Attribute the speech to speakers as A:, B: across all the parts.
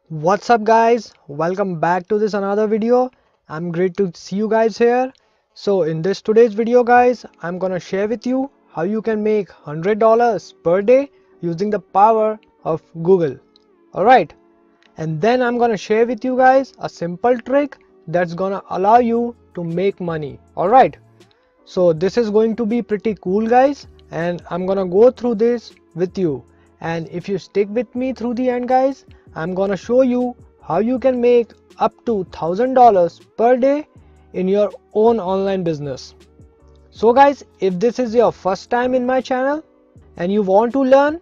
A: What's up guys, welcome back to this another video. I'm great to see you guys here. So in this today's video guys, I'm gonna share with you how you can make $100 per day using the power of Google. Alright, and then I'm gonna share with you guys a simple trick that's gonna allow you to make money. Alright, so this is going to be pretty cool guys, and I'm gonna go through this with you, and if you stick with me through the end guys, I'm gonna show you how you can make up to $1,000 per day in your own online business. So guys, if this is your first time in my channel and you want to learn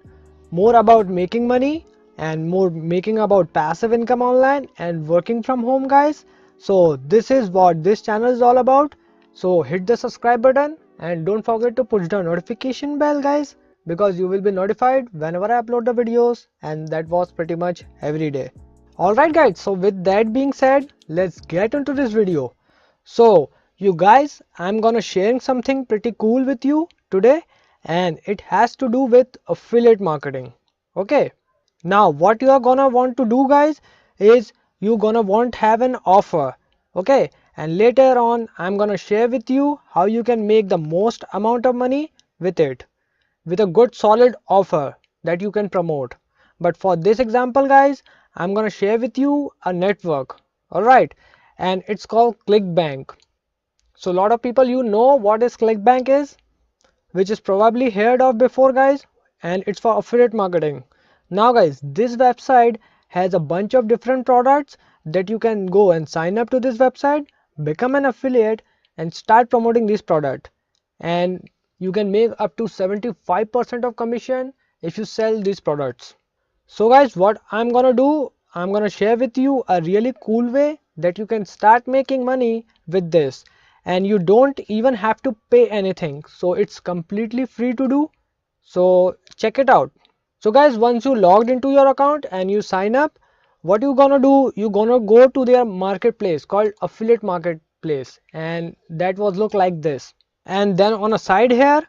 A: more about making money and more making about passive income online and working from home guys, so this is what this channel is all about. So hit the subscribe button and don't forget to push the notification bell guys, because you will be notified whenever I upload the videos, and that was pretty much every day. Alright guys, so with that being said, let's get into this video. So you guys, I'm gonna sharing something pretty cool with you today, and it has to do with affiliate marketing. Okay, now what you are gonna want to do guys is you gonna want have an offer. Okay, and later on I'm gonna share with you how you can make the most amount of money with it, with a good solid offer that you can promote. But for this example guys, I'm gonna share with you a network. Alright, and it's called ClickBank. So a lot of people know what is ClickBank is, which is probably heard of before guys, and it's for affiliate marketing. Now guys, this website has a bunch of different products that you can go and sign up to this website, become an affiliate and start promoting this product, and you can make up to 75% of commission if you sell these products. So guys, what I'm gonna do, I'm gonna share with you a really cool way that you can start making money with this, and you don't even have to pay anything, so it's completely free to do. So check it out. So guys, once you logged into your account and you sign up, what you gonna do, you gonna go to their marketplace called affiliate marketplace, and that was look like this. And then on a side here,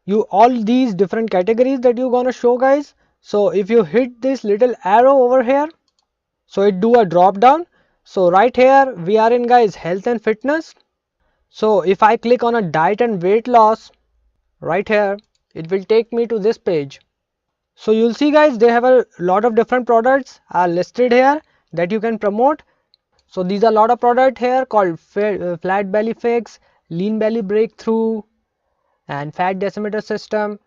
A: you all these different categories that you gonna show guys. So if you hit this little arrow over here, so it do a drop down. So right here we are in guys health and fitness. So if I click on a diet and weight loss right here, it will take me to this page. So you'll see guys, they have a lot of different products are listed here that you can promote. So these are a lot of product here called flat belly fix, lean belly breakthrough, and fat decimeter system.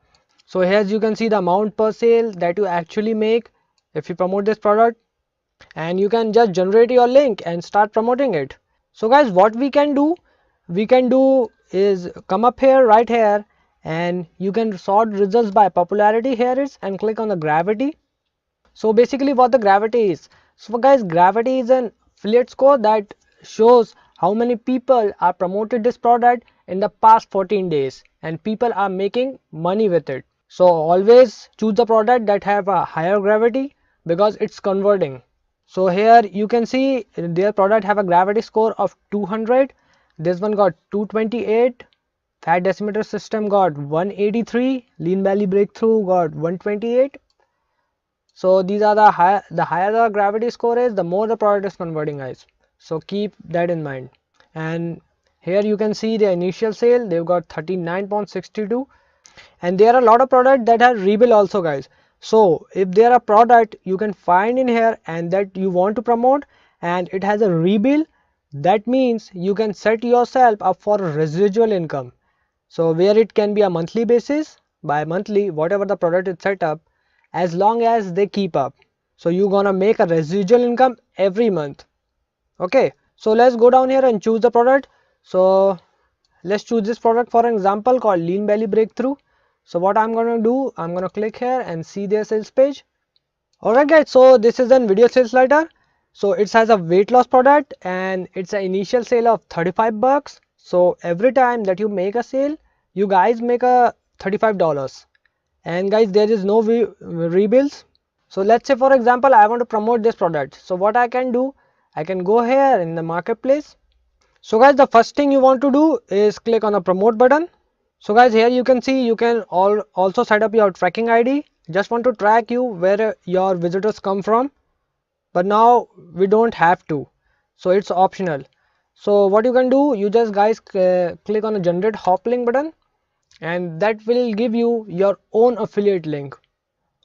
A: So here you can see the amount per sale that you actually make if you promote this product, and you can just generate your link and start promoting it. So guys, what we can do is come up here right here, and you can sort results by popularity here is, and click on the gravity. So basically what the gravity is, so guys, gravity is an affiliate score that shows how many people are promoted this product in the past 14 days and people are making money with it. So always choose the product that have a higher gravity because it's converting. So here you can see their product have a gravity score of 200. This one got 228. Fat decimeter system got 183. Lean belly breakthrough got 128. So these are the higher the gravity score is, the more the product is converting guys. So keep that in mind. And here you can see the initial sale, they've got 39.62, and there are a lot of products that have rebill also guys. So if there are product you can find in here and that you want to promote and it has a rebill, that means you can set yourself up for a residual income. So where it can be a monthly basis, by monthly whatever the product is set up, as long as they keep up. So you're gonna make a residual income every month. Okay, so let's go down here and choose the product. So let's choose this product for an example called lean belly breakthrough. So what I'm gonna do, I'm gonna click here and see their sales page. Alright guys, so this is an video sales letter. So it has a weight loss product and it's an initial sale of 35 bucks. So every time that you make a sale, you guys make a $35. And guys, there is no rebills. So let's say for example I want to promote this product. So what I can do, I can go here in the marketplace. So guys, the first thing you want to do is click on the promote button. So guys, here you can see you can also set up your tracking ID. Just want to track you where your visitors come from. but now we don't have to, so it's optional. So what you can do, you just guys click on the generate hop link button, and that will give you your own affiliate link.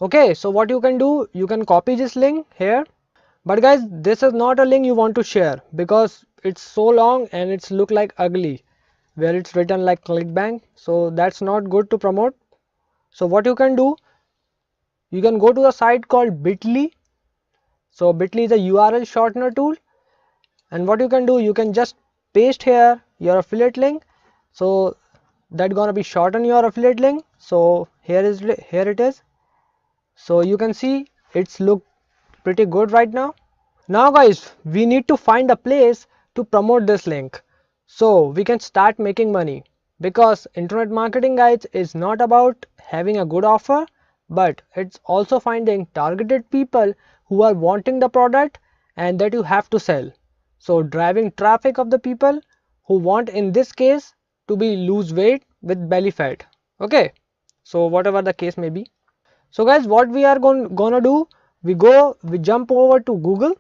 A: Okay, so what you can do, you can copy this link here, but guys, this is not a link you want to share because it's so long and it's look like ugly where it's written like ClickBank, so that's not good to promote. So what you can do, you can go to the site called Bitly. So Bitly is a URL shortener tool, and what you can do, you can just paste here your affiliate link, so that gonna be shorten your affiliate link. So here it is. So you can see it's look pretty good right now. Now guys, we need to find a place to promote this link so we can start making money, because internet marketing guys is not about having a good offer, but it's also finding targeted people who are wanting the product and that you have to sell. So driving traffic of the people who want, in this case, to be lose weight with belly fat. Okay, so whatever the case may be. So guys, what we are gonna do, we jump over to Google.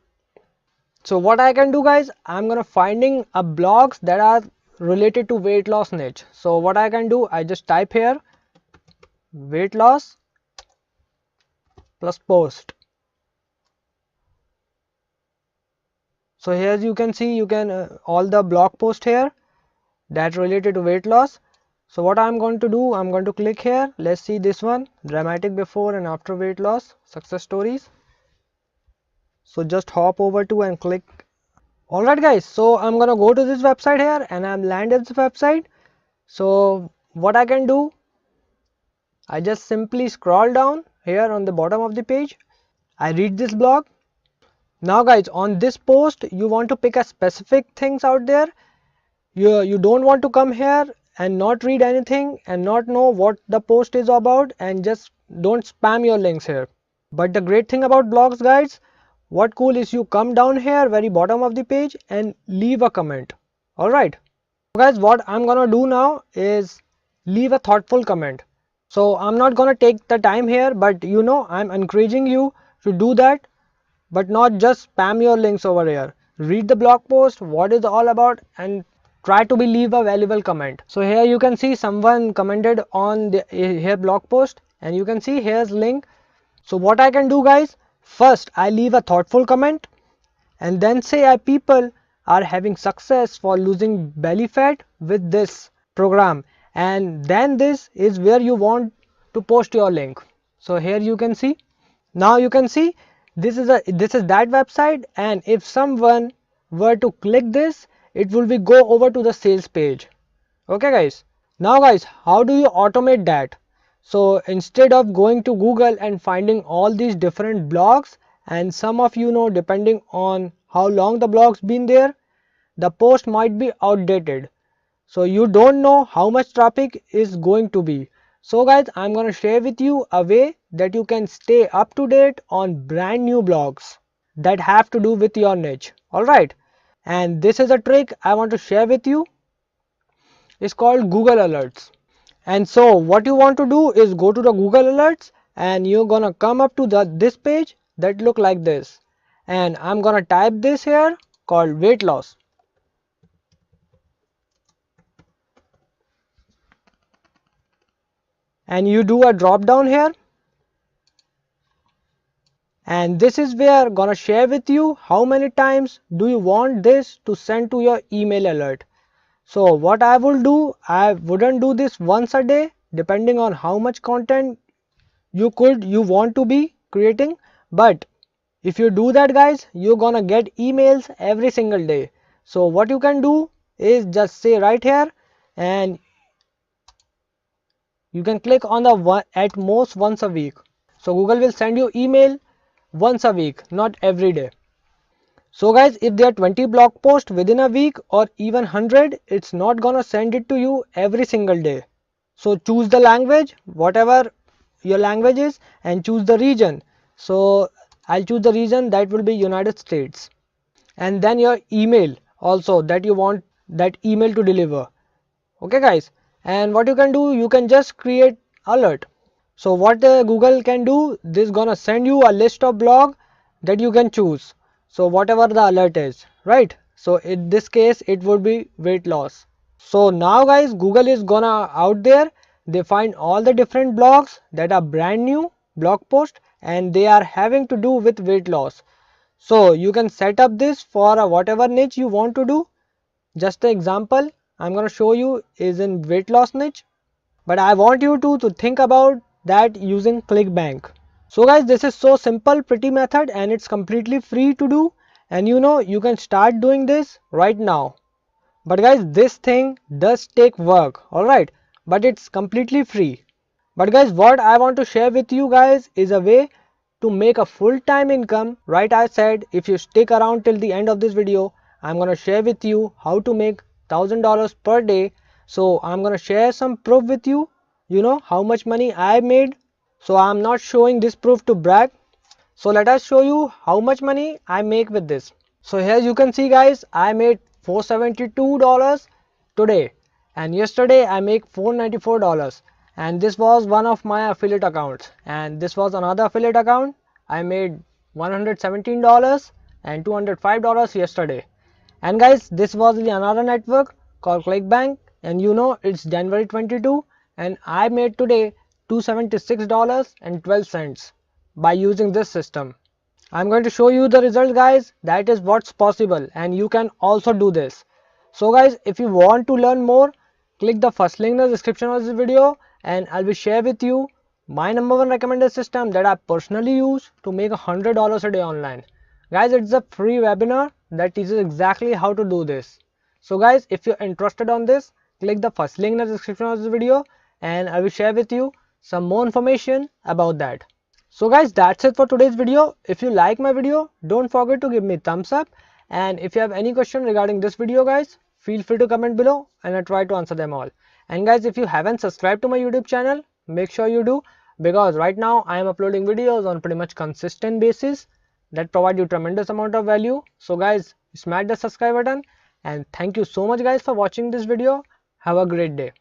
A: So what I can do guys, I'm gonna finding a blogs that are related to weight loss niche. So what I can do, I just type here weight loss plus post. So here you can see, you can all the blog post here that related to weight loss. So what I'm going to do, I'm going to click here. Let's see this one, dramatic before and after weight loss success stories. So just hop over to and click. Alright guys, so I'm gonna go to this website here and I'm landed this website. So what I can do, I just simply scroll down here on the bottom of the page. I read this blog. Now guys, on this post you want to pick a specific things out there. You don't want to come here and not read anything and not know what the post is about, and just don't spam your links here. But the great thing about blogs guys, what cool is, you come down here very bottom of the page and leave a comment. Alright, so guys, what I'm gonna do now is leave a thoughtful comment. So I'm not gonna take the time here, but you know, I'm encouraging you to do that, but not just spam your links over here. Read the blog post, what is all about, and try to be leave a valuable comment. So here you can see someone commented on the here blog post, and you can see here's link. So what I can do guys, first I leave a thoughtful comment, and then say people are having success for losing belly fat with this program, and then this is where you want to post your link. So here you can see, now you can see this is that website, and if someone were to click this, it will be go over to the sales page. Okay guys, now guys, how do you automate that? So instead of going to Google and finding all these different blogs, and some of you know, depending on how long the blog's been there, the post might be outdated, so you don't know how much traffic is going to be. So guys, I'm gonna share with you a way that you can stay up to date on brand new blogs that have to do with your niche. Alright, and this is a trick I want to share with you. It's called Google Alerts. And so what you want to do is go to the Google Alerts, and you're gonna come up to this page that look like this, and I'm gonna type this here called weight loss. And you do a drop down here, and this is where gonna share with you how many times do you want this to send to your email alert. So what I will do, I wouldn't do this once a day, depending on how much content you want to be creating, but if you do that guys, you're gonna get emails every single day. So what you can do is just say right here, and you can click on the one at most once a week. So Google will send you email once a week, not every day. So guys, if there are 20 blog posts within a week or even 100, it's not gonna send it to you every single day. So choose the language, whatever your language is, and choose the region. So I'll choose the region that will be United States, and then your email also that you want that email to deliver. Okay guys, and what you can do, you can just create alert. So what Google can do, this gonna send you a list of blog that you can choose. So whatever the alert is, right? So in this case it would be weight loss. So now guys, Google is gonna out there, they find all the different blogs that are brand new blog posts and they are having to do with weight loss. So you can set up this for whatever niche you want to do. Just the example I'm gonna show you is in weight loss niche, but I want you to think about that using ClickBank. So guys, this is so simple pretty method and it's completely free to do, and you can start doing this right now. But guys, this thing does take work, alright, but it's completely free. But guys, what I want to share with you guys is a way to make a full-time income, right? I said if you stick around till the end of this video, I'm gonna share with you how to make $1,000 per day. So I'm gonna share some proof with you, how much money I made. So I'm not showing this proof to brag. So let us show you how much money I make with this. So here you can see guys, I made $472 today, and yesterday I make $494, and this was one of my affiliate accounts, and this was another affiliate account. I made $117 and $205 yesterday. And guys, this was the another network called ClickBank, and it's January 22 and I made today $276.12 by using this system. I'm going to show you the result guys, that is what's possible, and you can also do this. So guys, if you want to learn more, click the first link in the description of this video and I'll be share with you my #1 recommended system that I personally use to make $100 a day online. Guys, it's a free webinar that teaches exactly how to do this. So guys, if you're interested on this, click the first link in the description of this video and I will share with you some more information about that. So guys, that's it for today's video. If you like my video, don't forget to give me thumbs up, and if you have any question regarding this video guys, feel free to comment below and I'll try to answer them all. And guys, if you haven't subscribed to my YouTube channel, make sure you do, because right now I am uploading videos on pretty much consistent basis that provide you tremendous amount of value. So guys, smash the subscribe button, and thank you so much guys for watching this video. Have a great day.